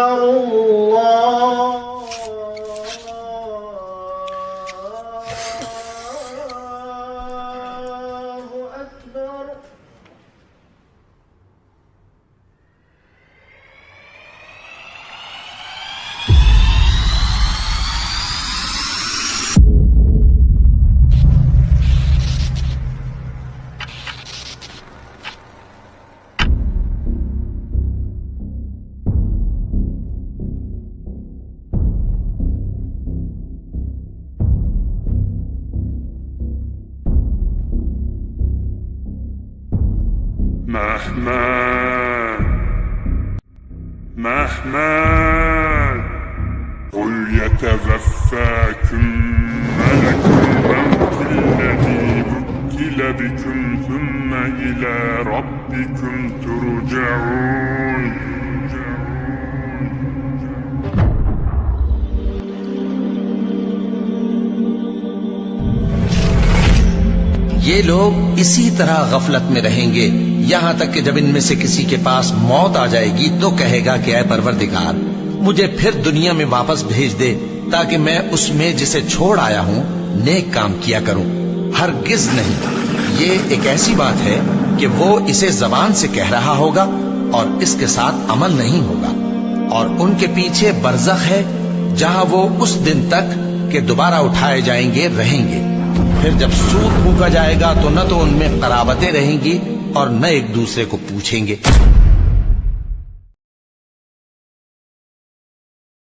अकबर अल्लाहु अकबर। مهما قل يتوفاكم ملك الموت الذي وكل بكم ثم إلى ربكم ترجعون। ये लोग इसी तरह गफलत में रहेंगे यहाँ तक कि जब इनमें से किसी के पास मौत आ जाएगी तो कहेगा कि ऐ परवरदिगार, मुझे फिर दुनिया में वापस भेज दे ताकि मैं उसमें जिसे छोड़ आया हूँ नेक काम किया करूँ। हरगिज नहीं, ये एक ऐसी बात है कि वो इसे जबान से कह रहा होगा और इसके साथ अमल नहीं होगा। और उनके पीछे बरज़ख है जहाँ वो उस दिन तक के दोबारा उठाए जाएंगे रहेंगे। फिर जब सूर फूका जाएगा तो न तो उनमें कराबतें रहेंगी और न एक दूसरे को पूछेंगे।